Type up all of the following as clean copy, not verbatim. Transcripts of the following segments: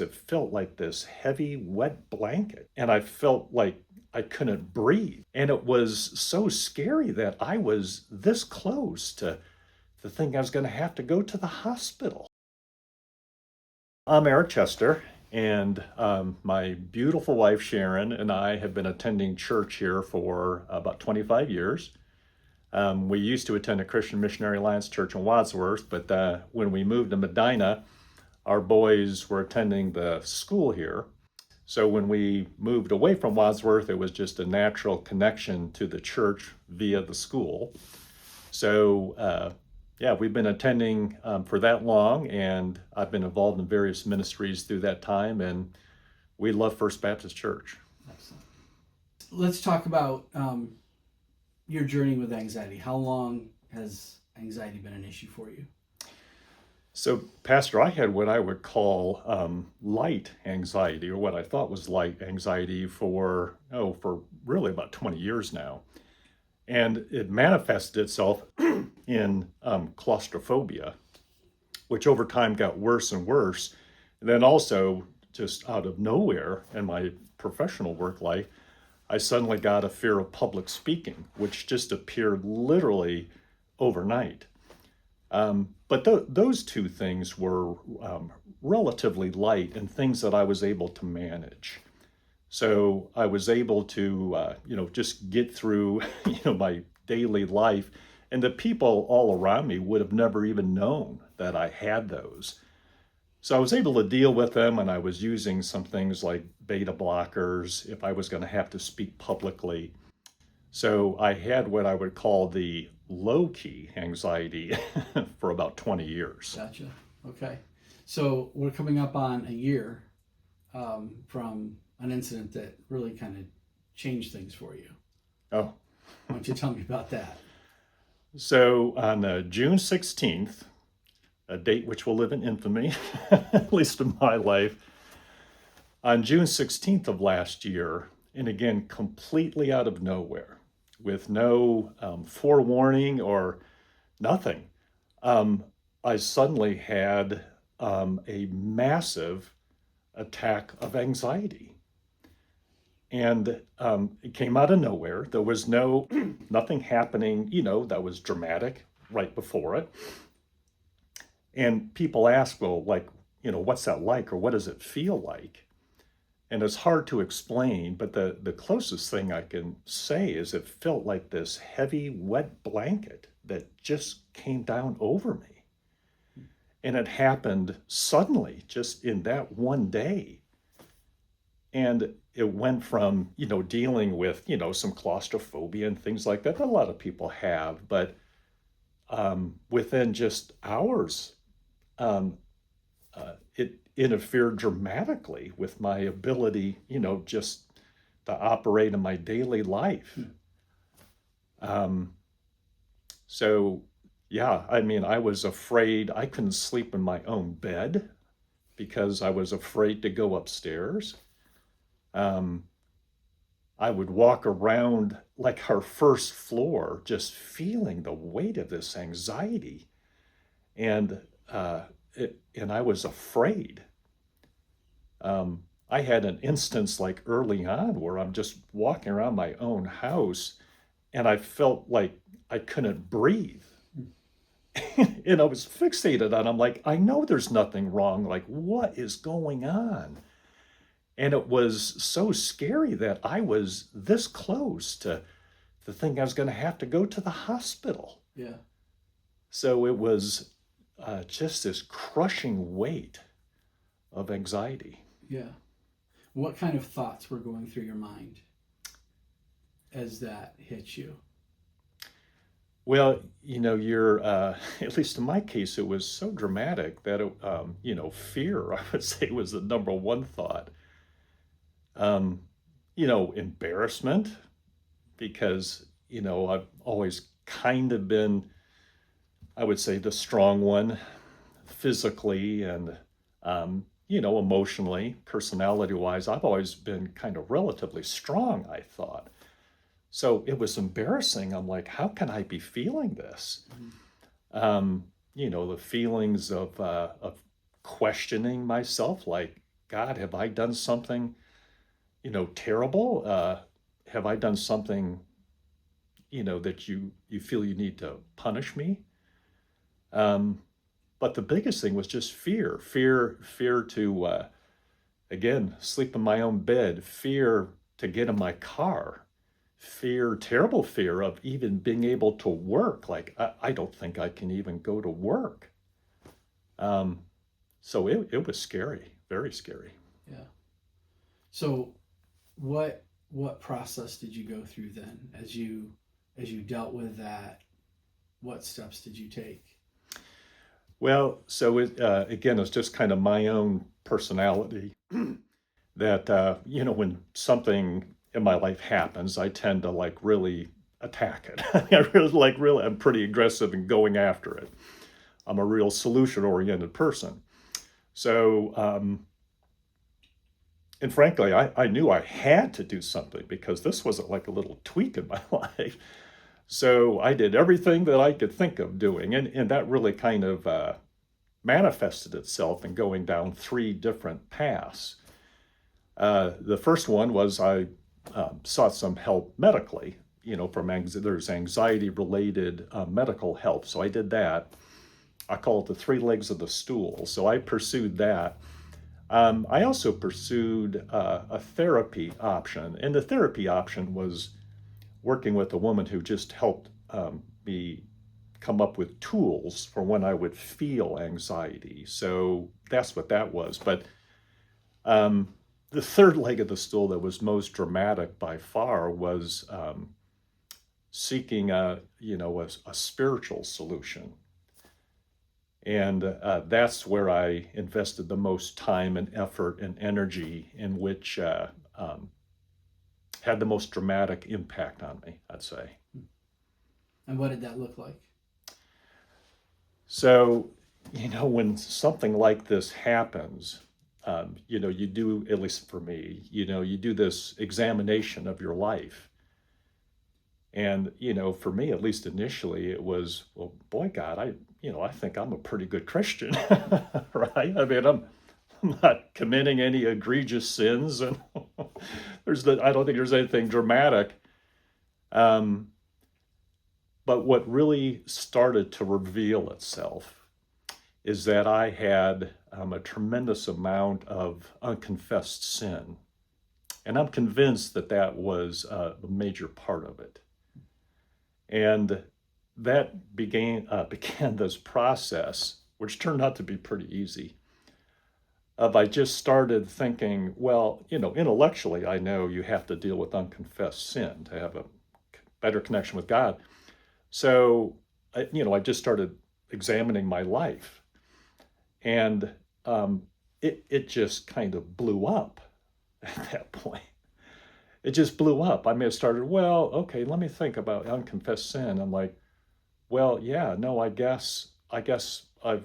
It felt like this heavy, wet blanket, and I felt like I couldn't breathe. And it was so scary that I was this close to the thing I was going to have to go to the hospital. I'm Eric Chester, and my beautiful wife Sharon and I have been attending church here for about 25 years. We used to attend a Christian Missionary Alliance church in Wadsworth, but when we moved to Medina, our boys were attending the school here. So when we moved away from Wadsworth, it was just a natural connection to the church via the school. So yeah, we've been attending for that long, and I've been involved in various ministries through that time, and we love First Baptist Church. Excellent. Let's talk about your journey with anxiety. How long has anxiety been an issue for you? So, Pastor, I had what I would call light anxiety, or what I thought was light anxiety for really about 20 years now. And it manifested itself in claustrophobia, which over time got worse and worse. And then also, just out of nowhere in my professional work life, I suddenly got a fear of public speaking, which just appeared literally overnight. But those two things were relatively light and things that I was able to manage. So I was able to, just get through, my daily life. And the people all around me would have never even known that I had those. So I was able to deal with them, and I was using some things like beta blockers if I was going to have to speak publicly. So I had what I would call the low-key anxiety for about 20 years. Gotcha. Okay. So we're coming up on a year from an incident that really kind of changed things for you. Oh, Why don't you tell me about that? so on June 16th, a date which will live in infamy, at least in my life, on June 16th of last year, and again, completely out of nowhere, with no forewarning or nothing, I suddenly had a massive attack of anxiety. And it came out of nowhere. There was nothing happening, that was dramatic right before it. And people ask, well, like, what's that like, or what does it feel like? And it's hard to explain, but the closest thing I can say is it felt like this heavy, wet blanket that just came down over me. And it happened suddenly, just in that one day. And it went from, dealing with, some claustrophobia and things like that a lot of people have, but within just hours, it interfered dramatically with my ability, just to operate in my daily life. So, yeah, I mean, I was afraid. I couldn't sleep in my own bed because I was afraid to go upstairs. I would walk around like our first floor, just feeling the weight of this anxiety. And and I was afraid. I had an instance like early on where I'm just walking around my own house and I felt like I couldn't breathe. And I was fixated on, I'm like, I know there's nothing wrong. Like, what is going on? And it was so scary that I was this close to the thing I was going to have to go to the hospital. Yeah. So it was just this crushing weight of anxiety. Yeah. What kind of thoughts were going through your mind as that hit you? Well, you're, at least in my case, it was so dramatic that, fear, I would say, was the number one thought. Embarrassment, because, I've always kind of been, I would say, the strong one physically and, emotionally, personality-wise. I've always been kind of relatively strong, I thought. So it was embarrassing. I'm like, how can I be feeling this? The feelings of questioning myself, like, God, have I done something, terrible? Have I done something, that you feel you need to punish me? Um, but the biggest thing was just fear to, again, sleep in my own bed, fear to get in my car, terrible fear of even being able to work. Like, I don't think I can even go to work. Um, so it was scary, very scary. Yeah. So what process did you go through then as you dealt with that? What steps did you take? Well, so again, it's just kind of my own personality that, when something in my life happens, I tend to like really attack it. I'm pretty aggressive in going after it. I'm a real solution oriented person. So, and frankly, I knew I had to do something because this wasn't like a little tweak in my life. So I did everything that I could think of doing. And that really kind of manifested itself in going down three different paths. The first one was I sought some help medically, there's anxiety related medical help. So I did that. I call it the three legs of the stool. So I pursued that. I also pursued a therapy option, and the therapy option was working with a woman who just helped me come up with tools for when I would feel anxiety. So that's what that was. But the third leg of the stool that was most dramatic by far was seeking a spiritual solution. And that's where I invested the most time and effort and energy, in which had the most dramatic impact on me, I'd say. And what did that look like? So, when something like this happens, you do, at least for me, you do this examination of your life. And, for me, at least initially, it was, well, boy, God, I think I'm a pretty good Christian, right? I mean, I'm not committing any egregious sins, and I don't think there's anything dramatic. Um, but what really started to reveal itself is that I had a tremendous amount of unconfessed sin. And I'm convinced that that was a major part of it. And that began this process, which turned out to be pretty easy, of I just started thinking, well, intellectually, I know you have to deal with unconfessed sin to have a better connection with God. So, I just started examining my life, and it just kind of blew up at that point. It just blew up. I may have started, well, okay, let me think about unconfessed sin. I'm like, well, yeah, no, I guess I've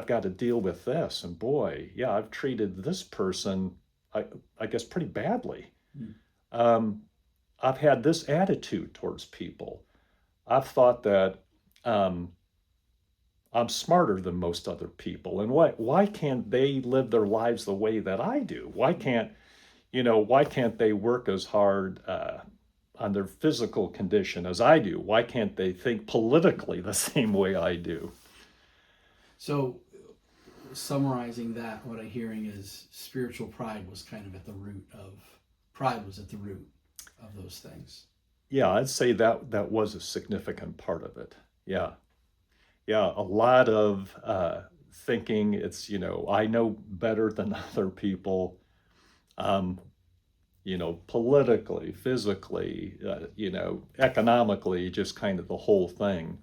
got to deal with this, and boy, yeah, I've treated this person, I guess, pretty badly. Mm. Um, I've had this attitude towards people. I've thought that I'm smarter than most other people, and why can't they live their lives the way that I do? Why can't they work as hard on their physical condition as I do? Why can't they think politically the same way I do? So, summarizing that, what I'm hearing is spiritual pride was kind of at the root of those things. Yeah, I'd say that was a significant part of it. Yeah, yeah, a lot of thinking it's I know better than other people. Um, politically, physically, economically, just kind of the whole thing.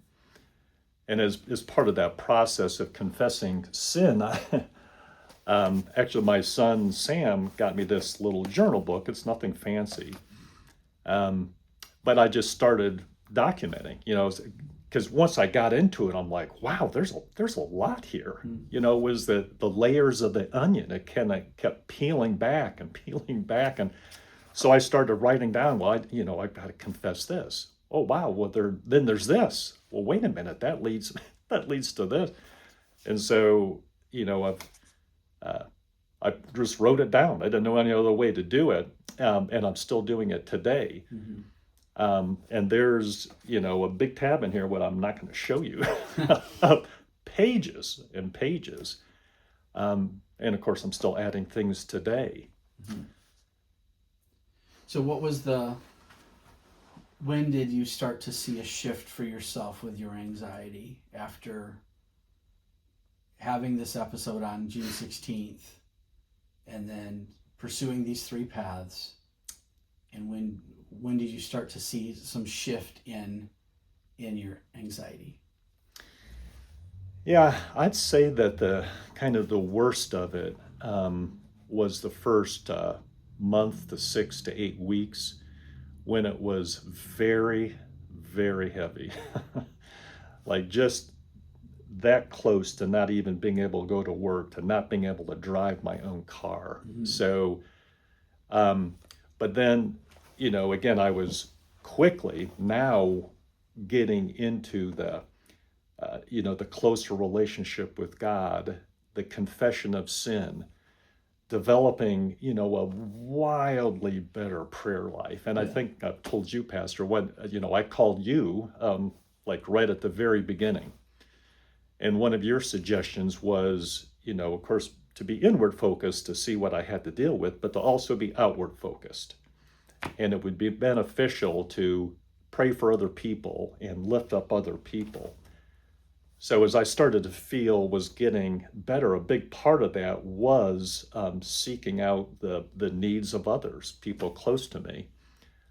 And as part of that process of confessing sin, actually, my son Sam got me this little journal book. It's nothing fancy, but I just started documenting. Because once I got into it, I'm like, wow, there's a lot here. Mm. It was the layers of the onion. It kind of kept peeling back and peeling back, and so I started writing down. Well, I've got to confess this. Oh wow, well then there's this. Well, wait a minute, that leads that leads to this, and so I've I just wrote it down. I didn't know any other way to do it, and I'm still doing it today. And there's, a big tab in here, what I'm not going to show you, of pages and pages. And of course, I'm still adding things today. So when did you start to see a shift for yourself with your anxiety after having this episode on June 16th and then pursuing these 3 paths? And when did you start to see some shift in your anxiety? Yeah, I'd say that the kind of the worst of it was the first month to 6 to 8 weeks, when it was very, very heavy. Like just that close to not even being able to go to work, to not being able to drive my own car. So, but then, again, I was quickly now getting into the closer relationship with God, the confession of sin, developing, a wildly better prayer life. And I think I've told you, Pastor, I called you like right at the very beginning. And one of your suggestions was, of course, to be inward focused to see what I had to deal with, but to also be outward focused. And it would be beneficial to pray for other people and lift up other people. So as I started to feel was getting better, a big part of that was seeking out the needs of others, people close to me,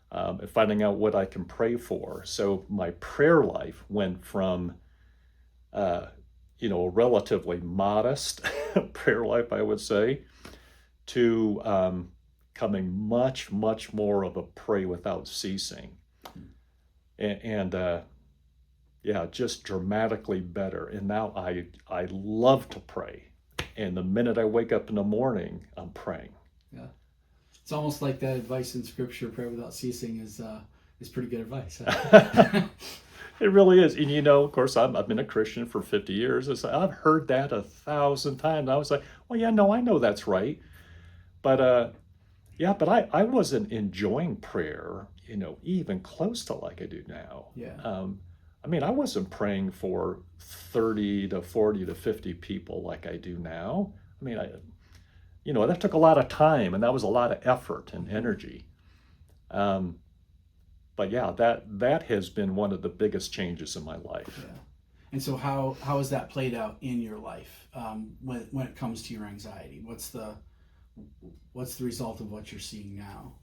and finding out what I can pray for. So my prayer life went from, a relatively modest prayer life, I would say, to becoming much, much more of a pray without ceasing. And yeah, just dramatically better. And now I love to pray. And the minute I wake up in the morning, I'm praying. Yeah. It's almost like that advice in scripture, pray without ceasing is pretty good advice. It really is. And of course, I've been a Christian for 50 years. I've heard that 1,000 times. I was like, well, yeah, no, I know that's right. But yeah, but I wasn't enjoying prayer, even close to like I do now. Yeah. I mean, I wasn't praying for 30 to 40 to 50 people like I do now. I mean, that took a lot of time, and that was a lot of effort and energy. But yeah, that has been one of the biggest changes in my life. Yeah. And so how has that played out in your life when it comes to your anxiety? What's the result of what you're seeing now?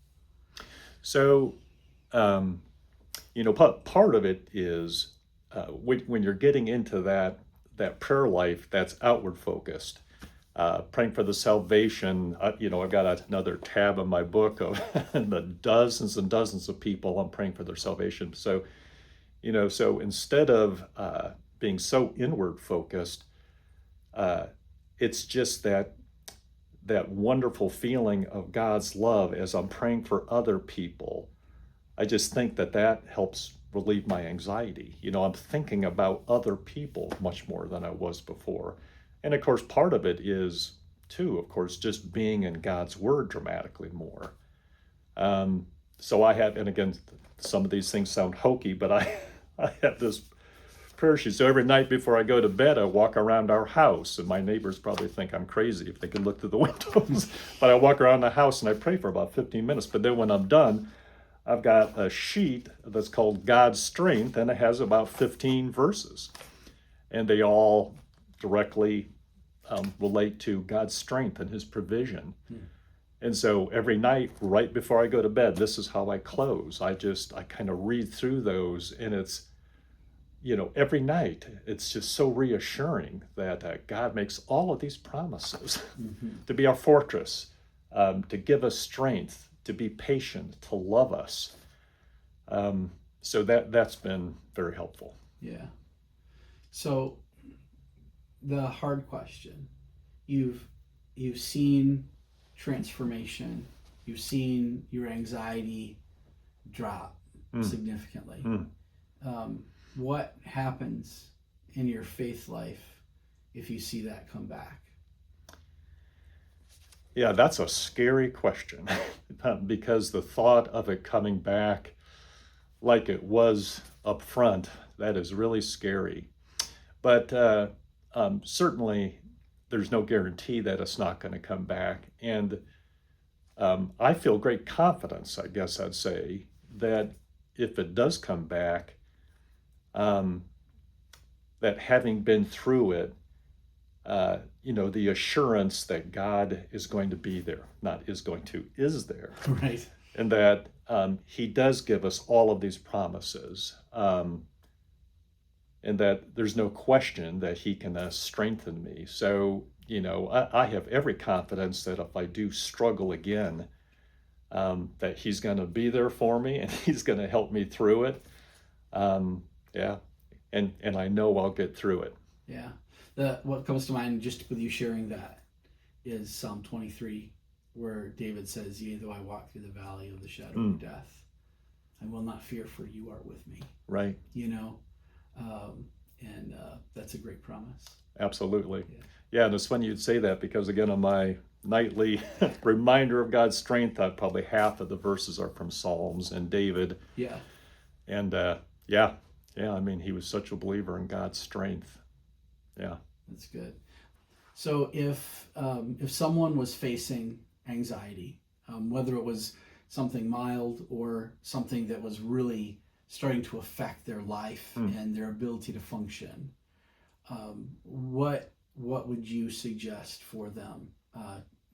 So, part of it is when you're getting into that prayer life that's outward focused, praying for the salvation. I've got another tab in my book of the dozens and dozens of people I'm praying for their salvation. So, so instead of being so inward focused, it's just that wonderful feeling of God's love as I'm praying for other people. I just think that helps relieve my anxiety. I'm thinking about other people much more than I was before. And of course, part of it is, too, of course, just being in God's Word dramatically more. So I have, and again, some of these things sound hokey, but I have this prayer sheet. So every night before I go to bed, I walk around our house, and my neighbors probably think I'm crazy if they can look through the windows. But I walk around the house and I pray for about 15 minutes. But then when I'm done, I've got a sheet that's called God's Strength, and it has about 15 verses. And they all directly relate to God's strength and His provision. And so every night, right before I go to bed, this is how I close. I kind of read through those, and it's, every night, it's just so reassuring that God makes all of these promises to be our fortress, to give us strength, to be patient, to love us. So that's been very helpful. Yeah. So the hard question, you've seen transformation, you've seen your anxiety drop significantly. What happens in your faith life if you see that come back? Yeah, that's a scary question because the thought of it coming back like it was up front, that is really scary. But certainly, there's no guarantee that it's not going to come back. And I feel great confidence, I guess I'd say, that if it does come back, um, that having been through it, the assurance that God is going to be there, not is going to, is there, Right. and that He does give us all of these promises, and that there's no question that He can strengthen me. So, I have every confidence that if I do struggle again, that He's going to be there for me and He's going to help me through it. Yeah, and I know I'll get through it. Yeah. What comes to mind just with you sharing that is Psalm 23, where David says, "Yea, though I walk through the valley of the shadow of death, I will not fear, for you are with me." Right. And that's a great promise. Absolutely. Yeah. Yeah, and it's funny you'd say that because again, on my nightly reminder of God's strength, probably half of the verses are from Psalms and David. Yeah. And yeah, I mean, he was such a believer in God's strength. Yeah. That's good. So if someone was facing anxiety, whether it was something mild or something that was really starting to affect their life and their ability to function, what would you suggest for them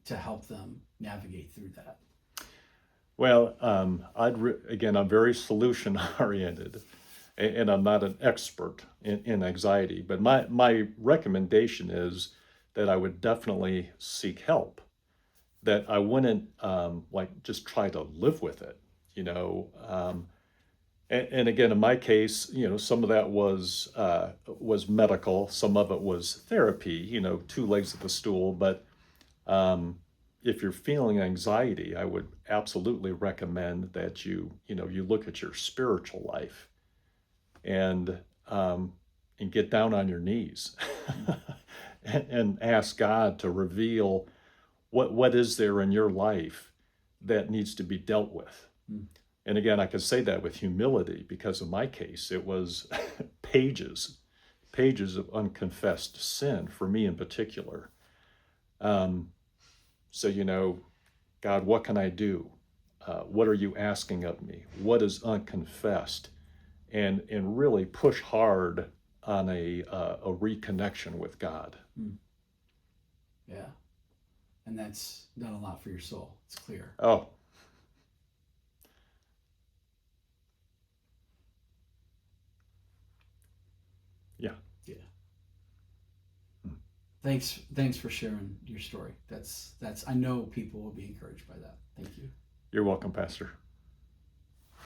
to help them navigate through that? Well, again, I'm very solution oriented, and I'm not an expert in anxiety. But my recommendation is that I would definitely seek help. That I wouldn't like just try to live with it, you know. And again, in my case, some of that was medical, some of it was therapy, two legs of the stool. But if you're feeling anxiety, I would absolutely recommend that you look at your spiritual life and get down on your knees and ask God to reveal what is there in your life that needs to be dealt with. And again, I can say that with humility because in my case, it was pages of unconfessed sin for me in particular. So, God, what can I do? What are you asking of me? What is unconfessed? And really push hard on a reconnection with God. Yeah. And that's done a lot for your soul. It's clear. Oh, yeah. Yeah. Thanks for sharing your story. That's I know people will be encouraged by that. Thank you. You're welcome, Pastor.